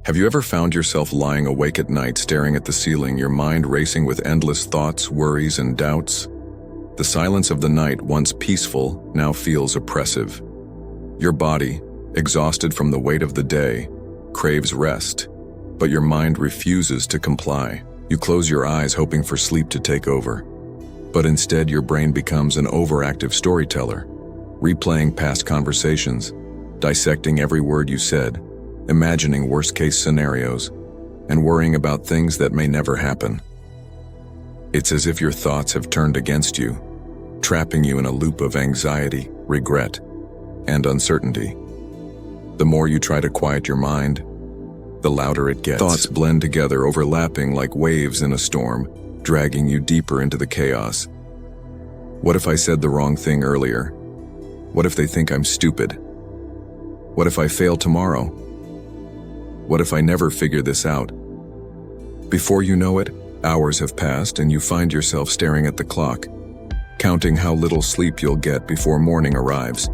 Have you ever found yourself lying awake at night staring at the ceiling, your mind racing with endless thoughts, worries, and doubts? The silence of the night, once peaceful, now feels oppressive. Your body, exhausted from the weight of the day, craves rest, but your mind refuses to comply. You close your eyes hoping for sleep to take over. But instead your brain becomes an overactive storyteller, replaying past conversations, dissecting every word you said, imagining worst-case scenarios, and worrying about things that may never happen. It's as if your thoughts have turned against you, trapping you in a loop of anxiety, regret, and uncertainty. The more you try to quiet your mind, the louder it gets. Thoughts blend together, overlapping like waves in a storm, dragging you deeper into the chaos. What if I said the wrong thing earlier? What if they think I'm stupid? What if I fail tomorrow? What if I never figure this out? Before you know it, hours have passed and you find yourself staring at the clock, counting how little sleep you'll get before morning arrives.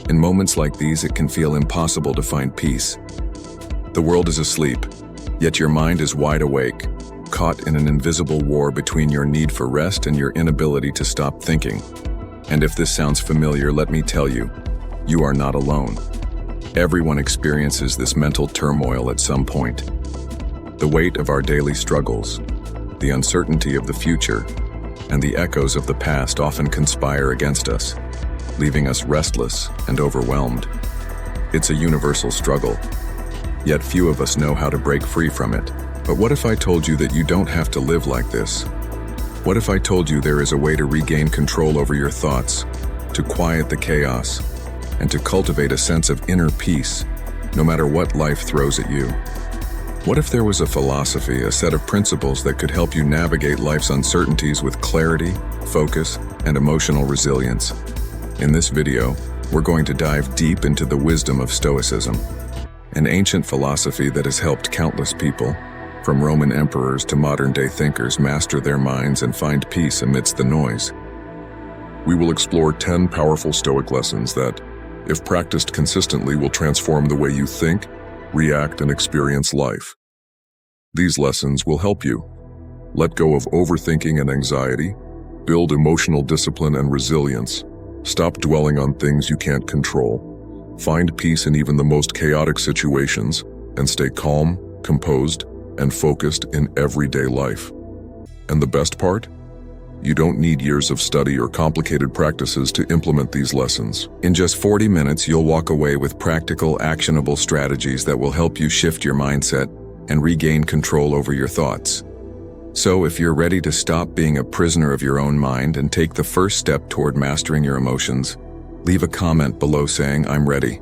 In moments like these, it can feel impossible to find peace. The world is asleep, yet your mind is wide awake, caught in an invisible war between your need for rest and your inability to stop thinking. And if this sounds familiar, let me tell you, you are not alone. Everyone experiences this mental turmoil at some point. The weight of our daily struggles, the uncertainty of the future, and the echoes of the past often conspire against us, leaving us restless and overwhelmed. It's a universal struggle, yet few of us know how to break free from it. But what if I told you that you don't have to live like this? What if I told you there is a way to regain control over your thoughts, to quiet the chaos, and to cultivate a sense of inner peace, no matter what life throws at you? What if there was a philosophy, a set of principles that could help you navigate life's uncertainties with clarity, focus, and emotional resilience? In this video, we're going to dive deep into the wisdom of Stoicism, an ancient philosophy that has helped countless people, from Roman emperors to modern-day thinkers, master their minds and find peace amidst the noise. We will explore 10 powerful Stoic lessons that, if practiced consistently, will transform the way you think, react, and experience life. These lessons will help you let go of overthinking and anxiety, build emotional discipline and resilience, stop dwelling on things you can't control, find peace in even the most chaotic situations, and stay calm, composed, and focused in everyday life. And the best part? You don't need years of study or complicated practices to implement these lessons. In just 40 minutes, you'll walk away with practical, actionable strategies that will help you shift your mindset and regain control over your thoughts. So if you're ready to stop being a prisoner of your own mind and take the first step toward mastering your emotions, leave a comment below saying, "I'm ready."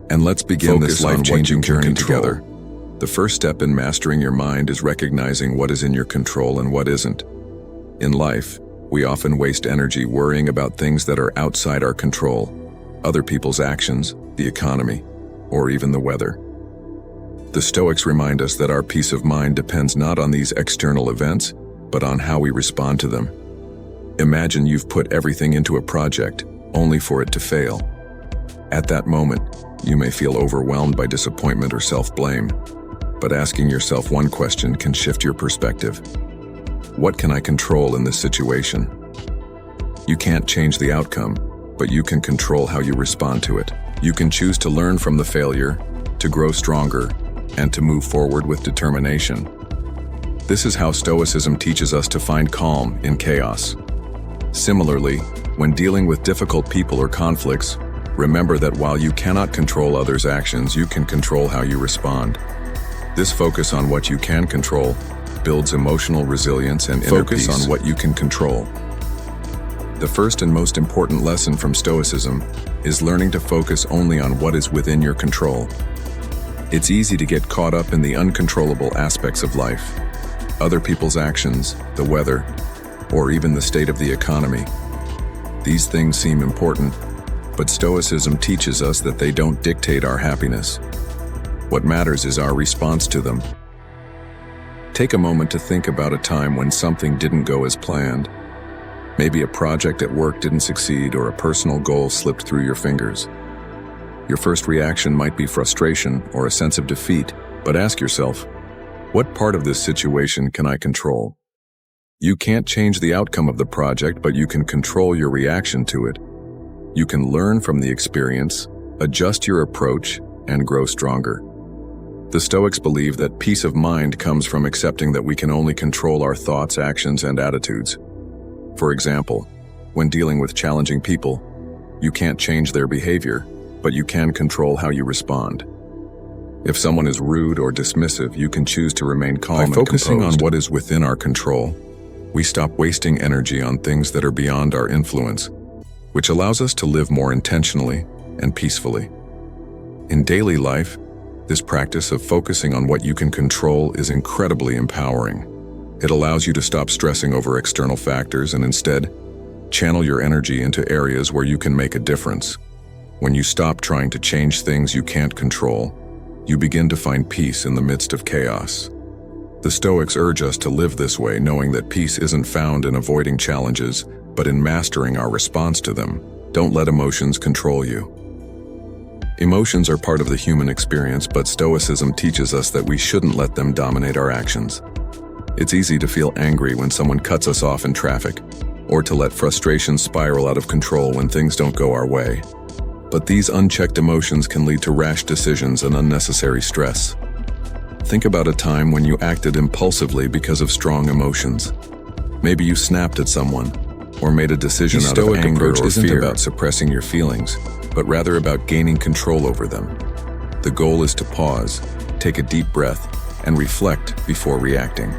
And let's begin this life-changing journey together. The first step in mastering your mind is recognizing what is in your control and what isn't. In life, we often waste energy worrying about things that are outside our control, other people's actions, the economy, or even the weather. The Stoics remind us that our peace of mind depends not on these external events, but on how we respond to them. Imagine you've put everything into a project, only for it to fail. At that moment, you may feel overwhelmed by disappointment or self-blame, but asking yourself one question can shift your perspective. What can I control in this situation? You can't change the outcome, but you can control how you respond to it. You can choose to learn from the failure, to grow stronger, and to move forward with determination. This is how Stoicism teaches us to find calm in chaos. Similarly, when dealing with difficult people or conflicts, remember that while you cannot control others' actions, you can control how you respond. This focus on what you can control builds emotional resilience and inner peace. Focus on what you can control. The first and most important lesson from Stoicism is learning to focus only on what is within your control. It's easy to get caught up in the uncontrollable aspects of life, other people's actions, the weather, or even the state of the economy. These things seem important, but Stoicism teaches us that they don't dictate our happiness. What matters is our response to them. Take a moment to think about a time when something didn't go as planned. Maybe a project at work didn't succeed or a personal goal slipped through your fingers. Your first reaction might be frustration or a sense of defeat, but ask yourself, what part of this situation can I control? You can't change the outcome of the project, but you can control your reaction to it. You can learn from the experience, adjust your approach, and grow stronger. The Stoics believe that peace of mind comes from accepting that we can only control our thoughts, actions, and attitudes. For example, when dealing with challenging people, you can't change their behavior, but you can control how you respond. If someone is rude or dismissive, you can choose to remain calm and composed. By focusing on what is within our control, we stop wasting energy on things that are beyond our influence, which allows us to live more intentionally and peacefully. In daily life, this practice of focusing on what you can control is incredibly empowering. It allows you to stop stressing over external factors and instead channel your energy into areas where you can make a difference. When you stop trying to change things you can't control, you begin to find peace in the midst of chaos. The Stoics urge us to live this way, knowing that peace isn't found in avoiding challenges, but in mastering our response to them. Don't let emotions control you. Emotions are part of the human experience, but Stoicism teaches us that we shouldn't let them dominate our actions. It's easy to feel angry when someone cuts us off in traffic, or to let frustration spiral out of control when things don't go our way. But these unchecked emotions can lead to rash decisions and unnecessary stress. Think about a time when you acted impulsively because of strong emotions. Maybe you snapped at someone, or made a decision out of anger or fear. The Stoic approach isn't about suppressing your feelings, but rather about gaining control over them. The goal is to pause, take a deep breath, and reflect before reacting.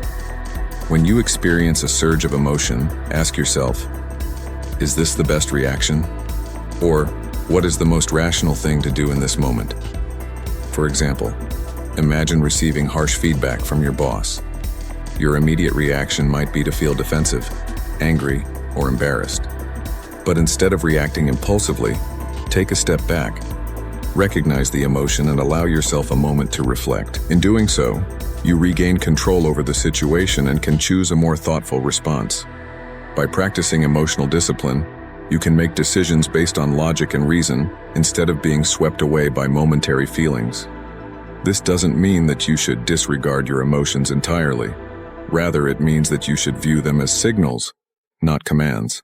When you experience a surge of emotion, ask yourself, is this the best reaction? Or, what is the most rational thing to do in this moment? For example, imagine receiving harsh feedback from your boss. Your immediate reaction might be to feel defensive, angry, or embarrassed. But instead of reacting impulsively, take a step back. Recognize the emotion and allow yourself a moment to reflect. In doing so, you regain control over the situation and can choose a more thoughtful response. By practicing emotional discipline, you can make decisions based on logic and reason instead of being swept away by momentary feelings. This doesn't mean that you should disregard your emotions entirely. Rather, it means that you should view them as signals, not commands.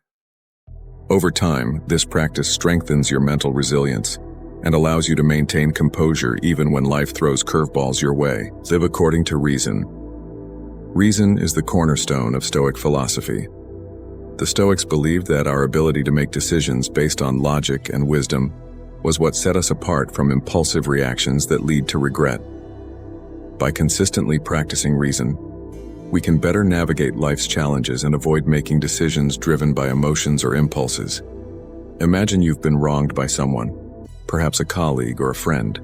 Over time, this practice strengthens your mental resilience and allows you to maintain composure even when life throws curveballs your way. Live according to reason. Reason is the cornerstone of Stoic philosophy. The Stoics believed that our ability to make decisions based on logic and wisdom was what set us apart from impulsive reactions that lead to regret. By consistently practicing reason, we can better navigate life's challenges and avoid making decisions driven by emotions or impulses. Imagine you've been wronged by someone, perhaps a colleague or a friend.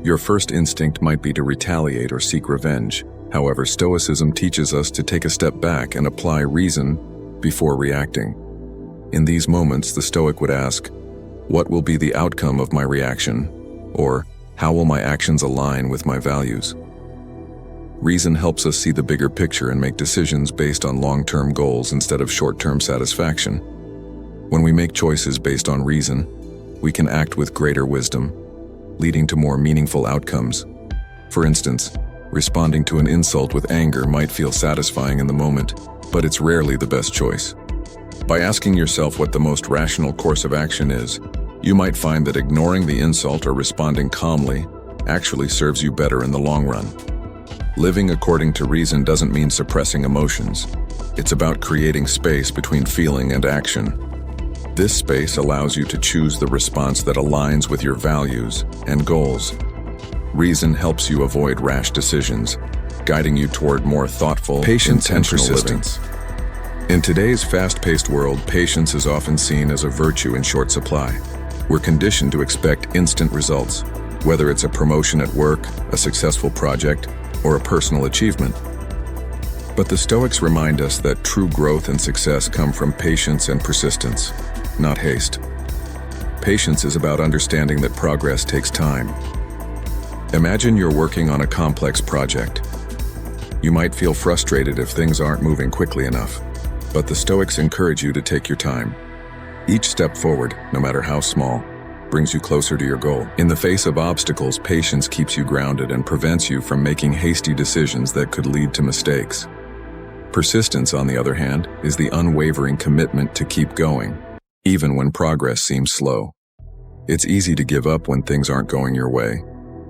Your first instinct might be to retaliate or seek revenge. However, Stoicism teaches us to take a step back and apply reason before reacting. In these moments, the Stoic would ask, what will be the outcome of my reaction? Or, how will my actions align with my values? Reason helps us see the bigger picture and make decisions based on long-term goals instead of short-term satisfaction. When we make choices based on reason, we can act with greater wisdom, leading to more meaningful outcomes. For instance, responding to an insult with anger might feel satisfying in the moment, but it's rarely the best choice. By asking yourself what the most rational course of action is, you might find that ignoring the insult or responding calmly actually serves you better in the long run. Living according to reason doesn't mean suppressing emotions. It's about creating space between feeling and action. This space allows you to choose the response that aligns with your values and goals. Reason helps you avoid rash decisions, guiding you toward more thoughtful, patience and persistence. In today's fast-paced world, patience is often seen as a virtue in short supply. We're conditioned to expect instant results, whether it's a promotion at work, a successful project, or a personal achievement. But the Stoics remind us that true growth and success come from patience and persistence, not haste. Patience is about understanding that progress takes time. Imagine you're working on a complex project. You might feel frustrated if things aren't moving quickly enough, but the Stoics encourage you to take your time. Each step forward, no matter how small, brings you closer to your goal. In the face of obstacles, patience keeps you grounded and prevents you from making hasty decisions that could lead to mistakes. Persistence, on the other hand, is the unwavering commitment to keep going, even when progress seems slow. It's easy to give up when things aren't going your way,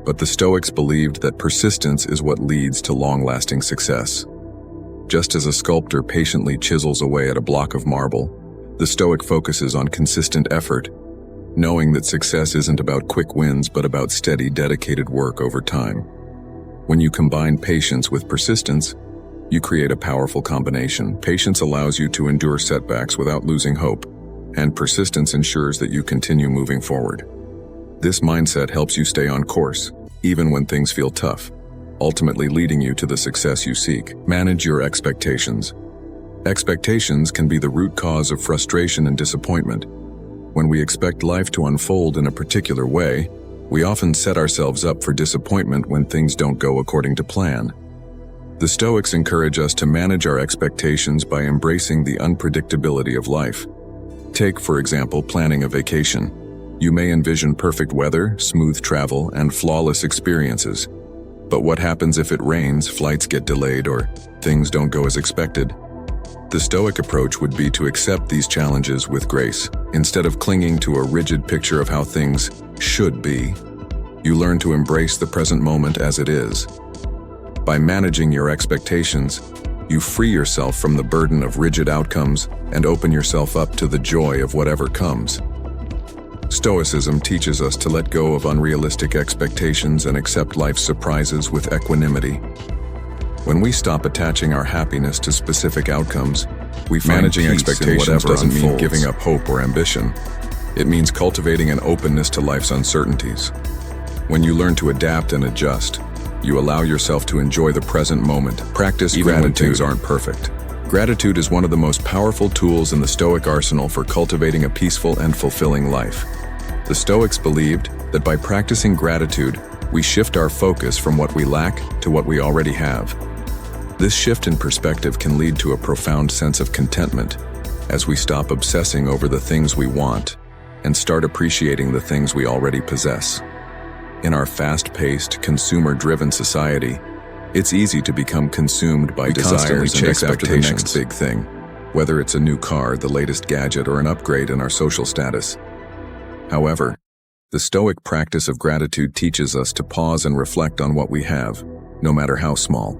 but the Stoics believed that persistence is what leads to long-lasting success. Just as a sculptor patiently chisels away at a block of marble, the Stoic focuses on consistent effort, knowing that success isn't about quick wins but about steady, dedicated work over time. When you combine patience with persistence, you create a powerful combination. Patience allows you to endure setbacks without losing hope, and persistence ensures that you continue moving forward. This mindset helps you stay on course, even when things feel tough, ultimately leading you to the success you seek. Manage your expectations. Expectations can be the root cause of frustration and disappointment. When we expect life to unfold in a particular way, we often set ourselves up for disappointment when things don't go according to plan. The Stoics encourage us to manage our expectations by embracing the unpredictability of life. Take, for example, planning a vacation. You may envision perfect weather, smooth travel, and flawless experiences. But what happens if it rains, flights get delayed, or things don't go as expected? The Stoic approach would be to accept these challenges with grace. Instead of clinging to a rigid picture of how things should be, you learn to embrace the present moment as it is. By managing your expectations, you free yourself from the burden of rigid outcomes and open yourself up to the joy of whatever comes. Stoicism teaches us to let go of unrealistic expectations and accept life's surprises with equanimity. When we stop attaching our happiness to specific outcomes, we find Managing peace in expectations whatever doesn't mean unfolds. giving up hope or ambition. It means cultivating an openness to life's uncertainties. When you learn to adapt and adjust, you allow yourself to enjoy the present moment. Practice Even when gratitude. things aren't perfect. Gratitude is one of the most powerful tools in the Stoic arsenal for cultivating a peaceful and fulfilling life. The Stoics believed that by practicing gratitude, we shift our focus from what we lack to what we already have. This shift in perspective can lead to a profound sense of contentment as we stop obsessing over the things we want and start appreciating the things we already possess. In our fast-paced, consumer-driven society, it's easy to become consumed by desires and chase after the expectations. next Big thing, whether it's a new car, the latest gadget, or an upgrade in our social status. However, the Stoic practice of gratitude teaches us to pause and reflect on what we have, no matter how small.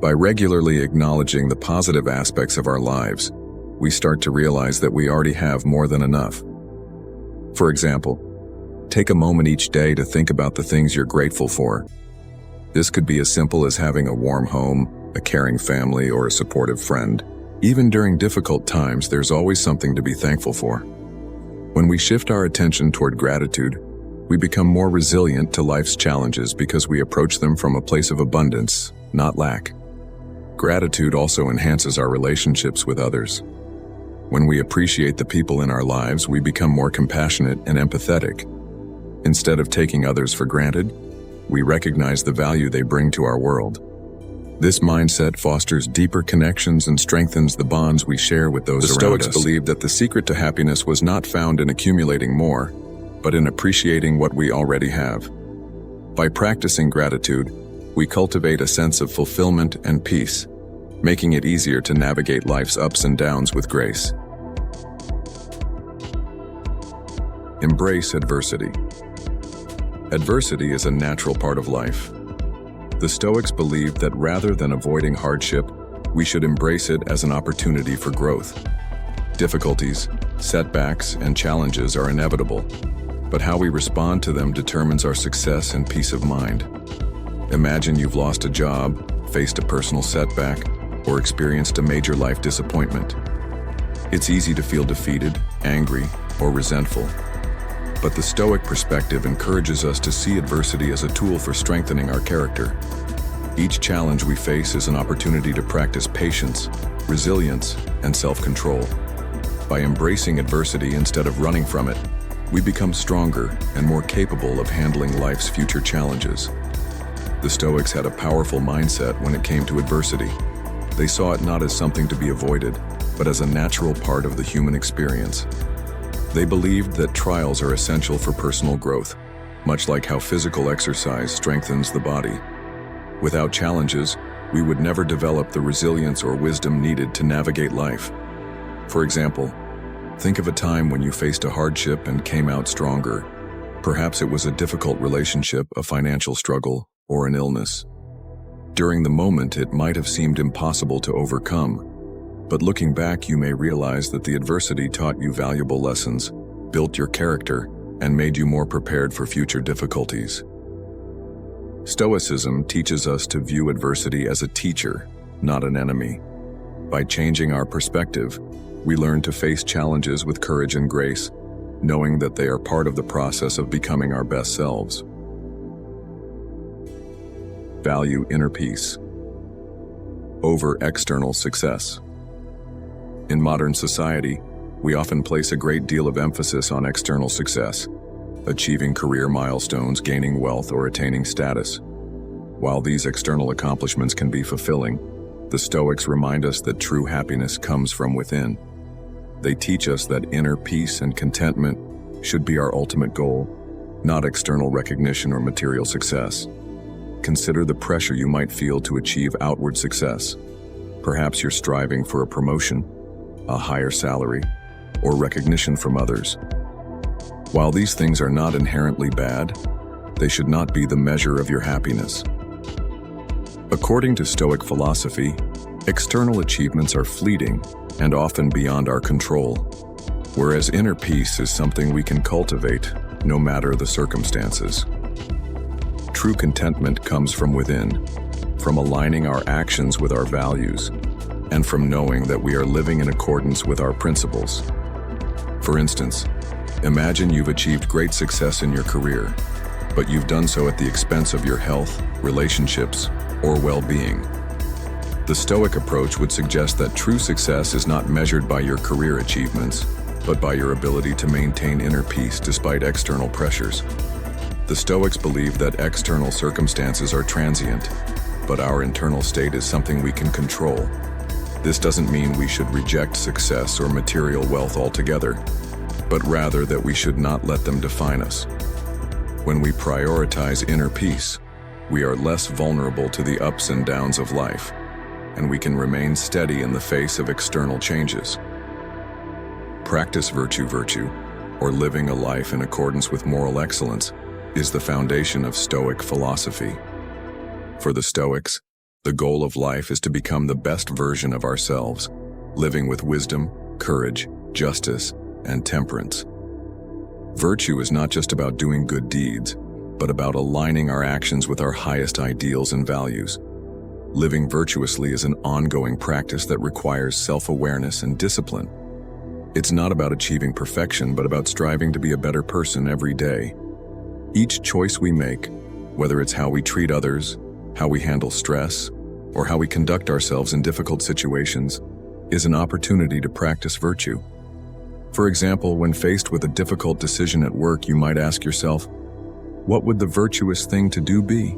By regularly acknowledging the positive aspects of our lives, we start to realize that we already have more than enough. For example, take a moment each day to think about the things you're grateful for. This could be as simple as having a warm home, a caring family, or a supportive friend. Even during difficult times, there's always something to be thankful for. When we shift our attention toward gratitude, we become more resilient to life's challenges because we approach them from a place of abundance, not lack. Gratitude also enhances our relationships with others. When we appreciate the people in our lives, we become more compassionate and empathetic. Instead of taking others for granted, we recognize the value they bring to our world. This mindset fosters deeper connections and strengthens the bonds we share with those around us. The Stoics believed that the secret to happiness was not found in accumulating more, but in appreciating what we already have. By practicing gratitude, we cultivate a sense of fulfillment and peace, making it easier to navigate life's ups and downs with grace. Embrace adversity. Adversity is a natural part of life. The Stoics believed that rather than avoiding hardship, we should embrace it as an opportunity for growth. Difficulties, setbacks, and challenges are inevitable, but how we respond to them determines our success and peace of mind. Imagine you've lost a job, faced a personal setback, or experienced a major life disappointment. It's easy to feel defeated, angry, or resentful. But the Stoic perspective encourages us to see adversity as a tool for strengthening our character. Each challenge we face is an opportunity to practice patience, resilience, and self-control. By embracing adversity instead of running from it, we become stronger and more capable of handling life's future challenges. The Stoics had a powerful mindset when it came to adversity. They saw it not as something to be avoided, but as a natural part of the human experience. They believed that trials are essential for personal growth, much like how physical exercise strengthens the body. Without challenges, we would never develop the resilience or wisdom needed to navigate life. For example, think of a time when you faced a hardship and came out stronger. Perhaps it was a difficult relationship, a financial struggle, or an illness. During the moment, it might have seemed impossible to overcome, but looking back, you may realize that the adversity taught you valuable lessons, built your character, and made you more prepared for future difficulties. Stoicism teaches us to view adversity as a teacher, not an enemy. By changing our perspective, we learn to face challenges with courage and grace, knowing that they are part of the process of becoming our best selves. Value inner peace over external success. In modern society, we often place a great deal of emphasis on external success, achieving career milestones, gaining wealth, or attaining status. While these external accomplishments can be fulfilling, the Stoics remind us that true happiness comes from within. They teach us that inner peace and contentment should be our ultimate goal, not external recognition or material success. Consider the pressure you might feel to achieve outward success. Perhaps you're striving for a promotion, a higher salary, or recognition from others. While these things are not inherently bad, they should not be the measure of your happiness. According to Stoic philosophy, external achievements are fleeting and often beyond our control, whereas inner peace is something we can cultivate, no matter the circumstances. True contentment comes from within, from aligning our actions with our values, and from knowing that we are living in accordance with our principles. For instance, imagine you've achieved great success in your career, but you've done so at the expense of your health, relationships, or well-being. The Stoic approach would suggest that true success is not measured by your career achievements, but by your ability to maintain inner peace despite external pressures. The Stoics believe that external circumstances are transient, but our internal state is something we can control. This doesn't mean we should reject success or material wealth altogether, but rather that we should not let them define us. When we prioritize inner peace, we are less vulnerable to the ups and downs of life, and we can remain steady in the face of external changes. Practice virtue, or living a life in accordance with moral excellence, is the foundation of Stoic philosophy. For the Stoics, the goal of life is to become the best version of ourselves, living with wisdom, courage, justice, and temperance. Virtue is not just about doing good deeds, but about aligning our actions with our highest ideals and values. Living virtuously is an ongoing practice that requires self-awareness and discipline. It's not about achieving perfection, but about striving to be a better person every day. Each choice we make, whether it's how we treat others, how we handle stress, or how we conduct ourselves in difficult situations, is an opportunity to practice virtue. For example, when faced with a difficult decision at work, you might ask yourself, what would the virtuous thing to do be?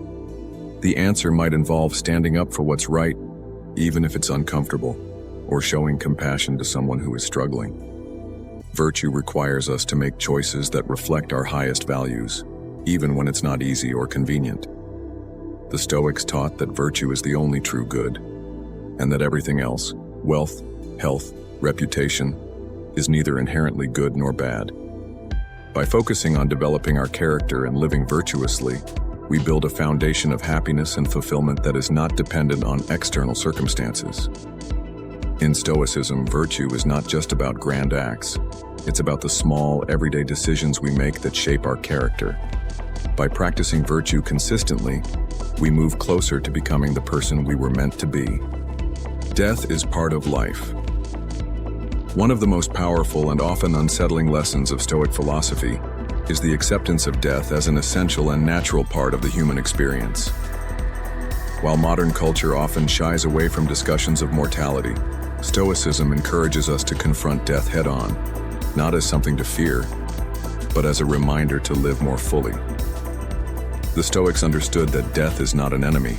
The answer might involve standing up for what's right, even if it's uncomfortable, or showing compassion to someone who is struggling. Virtue requires us to make choices that reflect our highest values, even when it's not easy or convenient. The Stoics taught that virtue is the only true good, and that everything else, wealth, health, reputation, is neither inherently good nor bad. By focusing on developing our character and living virtuously, we build a foundation of happiness and fulfillment that is not dependent on external circumstances. In Stoicism, virtue is not just about grand acts. It's about the small, everyday decisions we make that shape our character. By practicing virtue consistently, we move closer to becoming the person we were meant to be. Death is part of life. One of the most powerful and often unsettling lessons of Stoic philosophy is the acceptance of death as an essential and natural part of the human experience. While modern culture often shies away from discussions of mortality, Stoicism encourages us to confront death head-on, not as something to fear, but as a reminder to live more fully. The Stoics understood that death is not an enemy,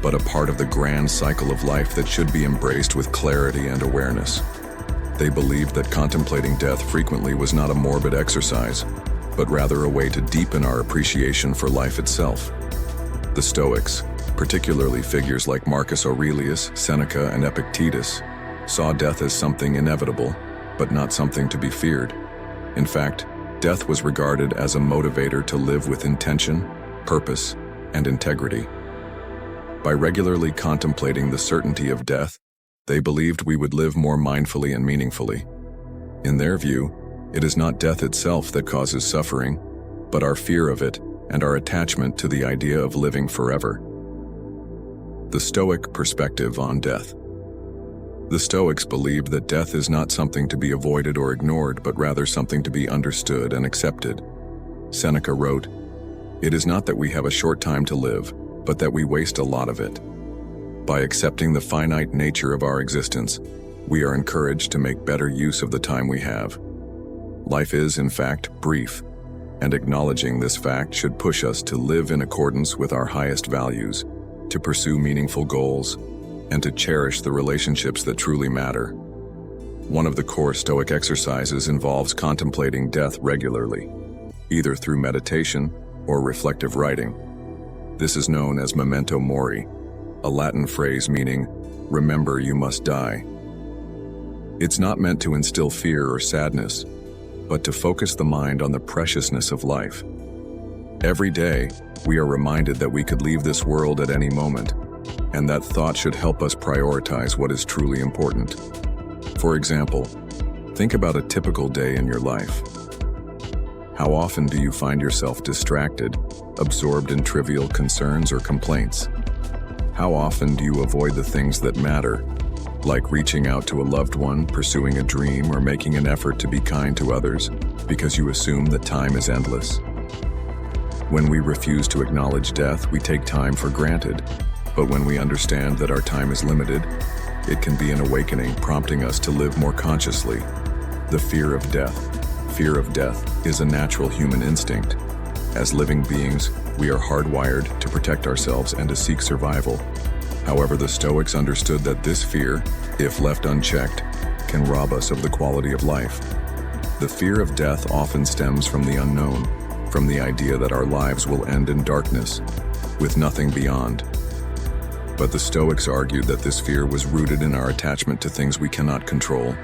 but a part of the grand cycle of life that should be embraced with clarity and awareness. They believed that contemplating death frequently was not a morbid exercise, but rather a way to deepen our appreciation for life itself. The Stoics, particularly figures like Marcus Aurelius, Seneca, and Epictetus, saw death as something inevitable, but not something to be feared. In fact, death was regarded as a motivator to live with intention, purpose, and integrity. By regularly contemplating the certainty of death, they believed we would live more mindfully and meaningfully. In their view, it is not death itself that causes suffering, but our fear of it and our attachment to the idea of living forever. The Stoic perspective on death. The Stoics believed that death is not something to be avoided or ignored, but rather something to be understood and accepted. Seneca wrote, "It is not that we have a short time to live, but that we waste a lot of it." By accepting the finite nature of our existence, we are encouraged to make better use of the time we have. Life is, in fact, brief, and acknowledging this fact should push us to live in accordance with our highest values, to pursue meaningful goals, and to cherish the relationships that truly matter. One of the core Stoic exercises involves contemplating death regularly, either through meditation or reflective writing. This is known as memento mori, a Latin phrase meaning, "remember you must die." It's not meant to instill fear or sadness, but to focus the mind on the preciousness of life. Every day, we are reminded that we could leave this world at any moment, and that thought should help us prioritize what is truly important. For example, think about a typical day in your life. How often do you find yourself distracted, absorbed in trivial concerns or complaints? How often do you avoid the things that matter, like reaching out to a loved one, pursuing a dream, or making an effort to be kind to others, because you assume that time is endless? When we refuse to acknowledge death, we take time for granted, but when we understand that our time is limited, it can be an awakening, prompting us to live more consciously. The fear of death. Fear of death is a natural human instinct. As living beings, we are hardwired to protect ourselves and to seek survival. However, the Stoics understood that this fear, if left unchecked, can rob us of the quality of life. The fear of death often stems from the unknown, from the idea that our lives will end in darkness, with nothing beyond. But the Stoics argued that this fear was rooted in our attachment to things we cannot control.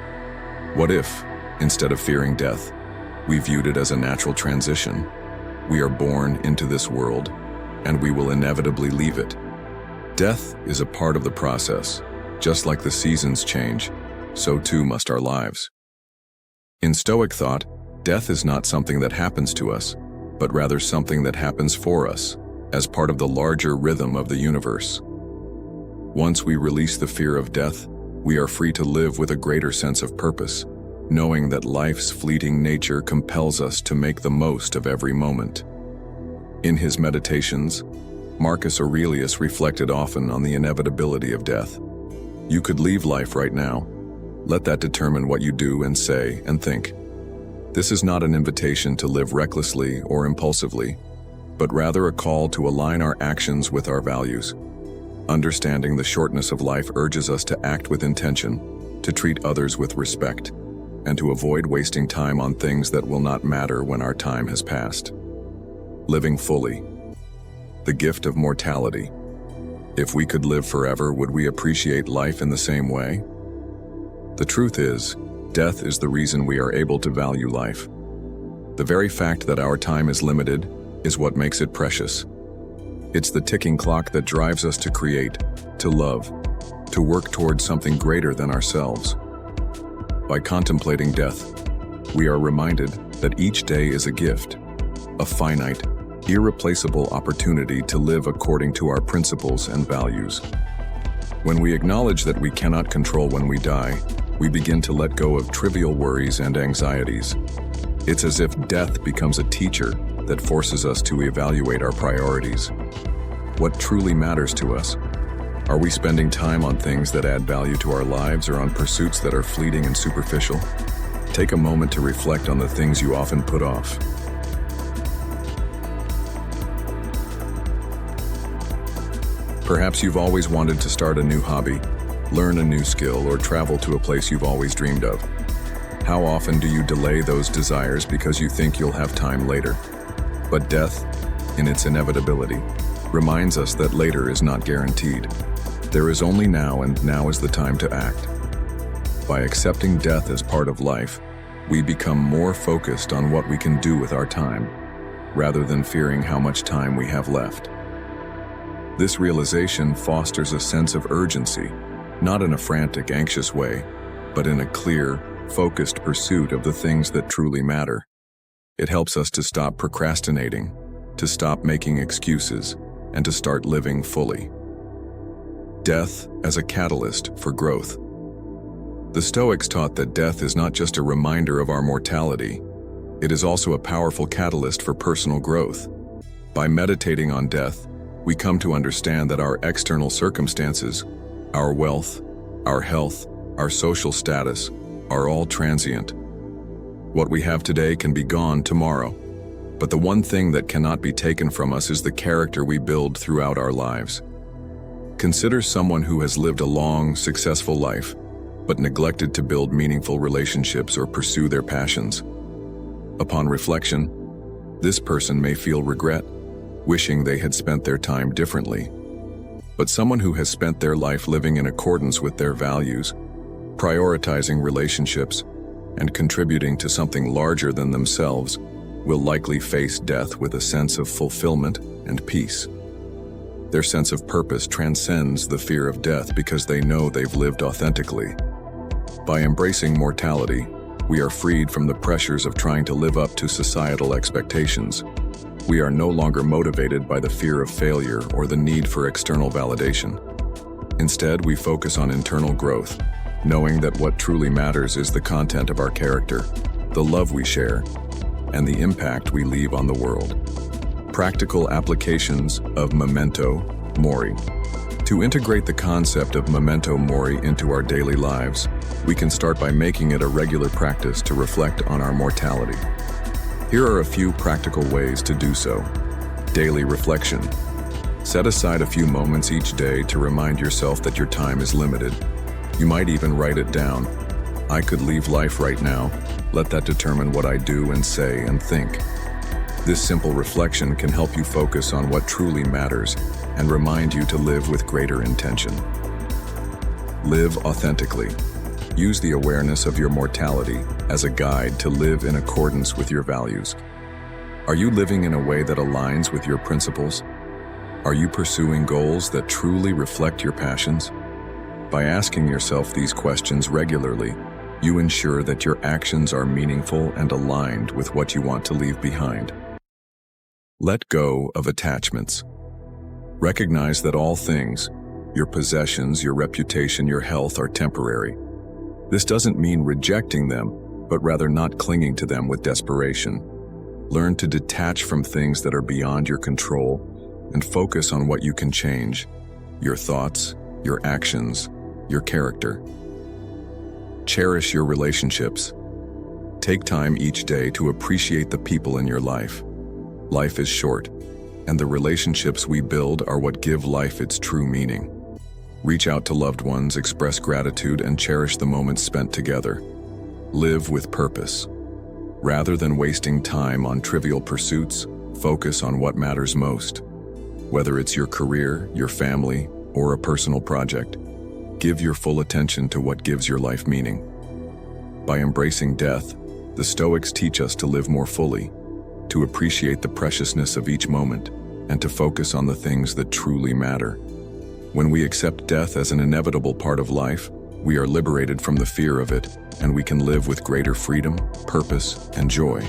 What if, instead of fearing death, we viewed it as a natural transition? We are born into this world, and we will inevitably leave it. Death is a part of the process. Just like the seasons change, so too must our lives. In Stoic thought, death is not something that happens to us, but rather something that happens for us, as part of the larger rhythm of the universe. Once we release the fear of death, we are free to live with a greater sense of purpose, knowing that life's fleeting nature compels us to make the most of every moment. In his meditations, Marcus Aurelius reflected often on the inevitability of death. You could leave life right now. Let that determine what you do and say and think. This is not an invitation to live recklessly or impulsively, but rather a call to align our actions with our values. Understanding the shortness of life urges us to act with intention, to treat others with respect, and to avoid wasting time on things that will not matter when our time has passed. Living fully. The gift of mortality. If we could live forever, would we appreciate life in the same way? The truth is, death is the reason we are able to value life. The very fact that our time is limited is what makes it precious. It's the ticking clock that drives us to create, to love, to work towards something greater than ourselves. By contemplating death, we are reminded that each day is a gift, a finite, irreplaceable opportunity to live according to our principles and values. When we acknowledge that we cannot control when we die, we begin to let go of trivial worries and anxieties. It's as if death becomes a teacher that forces us to evaluate our priorities. What truly matters to us? Are we spending time on things that add value to our lives or on pursuits that are fleeting and superficial? Take a moment to reflect on the things you often put off. Perhaps you've always wanted to start a new hobby, learn a new skill, or travel to a place you've always dreamed of. How often do you delay those desires because you think you'll have time later? But death, in its inevitability, reminds us that later is not guaranteed. There is only now, and now is the time to act. By accepting death as part of life, we become more focused on what we can do with our time, rather than fearing how much time we have left. This realization fosters a sense of urgency, not in a frantic, anxious way, but in a clear, focused pursuit of the things that truly matter. It helps us to stop procrastinating, to stop making excuses, and to start living fully. Death as a catalyst for growth. The Stoics taught that death is not just a reminder of our mortality, it is also a powerful catalyst for personal growth. By meditating on death, we come to understand that our external circumstances, our wealth, our health, our social status, are all transient. What we have today can be gone tomorrow, but the one thing that cannot be taken from us is the character we build throughout our lives. Consider someone who has lived a long, successful life, but neglected to build meaningful relationships or pursue their passions. Upon reflection, this person may feel regret, wishing they had spent their time differently. But someone who has spent their life living in accordance with their values, prioritizing relationships, and contributing to something larger than themselves, will likely face death with a sense of fulfillment and peace. Their sense of purpose transcends the fear of death because they know they've lived authentically. By embracing mortality, we are freed from the pressures of trying to live up to societal expectations. We are no longer motivated by the fear of failure or the need for external validation. Instead, we focus on internal growth, knowing that what truly matters is the content of our character, the love we share, and the impact we leave on the world. Practical applications of memento mori. To integrate the concept of memento mori into our daily lives, we can start by making it a regular practice to reflect on our mortality. Here are a few practical ways to do so. Daily reflection. Set aside a few moments each day to remind yourself that your time is limited. You might even write it down. I could leave life right now. Let that determine what I do and say and think. This simple reflection can help you focus on what truly matters and remind you to live with greater intention. Live authentically. Use the awareness of your mortality as a guide to live in accordance with your values. Are you living in a way that aligns with your principles? Are you pursuing goals that truly reflect your passions? By asking yourself these questions regularly, you ensure that your actions are meaningful and aligned with what you want to leave behind. Let go of attachments. Recognize that all things, your possessions, your reputation, your health, are temporary. This doesn't mean rejecting them, but rather not clinging to them with desperation. Learn to detach from things that are beyond your control and focus on what you can change: your thoughts, your actions, your character. Cherish your relationships. Take time each day to appreciate the people in your life. Life is short, and the relationships we build are what give life its true meaning. Reach out to loved ones, express gratitude, and cherish the moments spent together. Live with purpose. Rather than wasting time on trivial pursuits, focus on what matters most. Whether it's your career, your family, or a personal project, give your full attention to what gives your life meaning. By embracing death, the Stoics teach us to live more fully, to appreciate the preciousness of each moment, and to focus on the things that truly matter. When we accept death as an inevitable part of life, we are liberated from the fear of it, and we can live with greater freedom, purpose, and joy.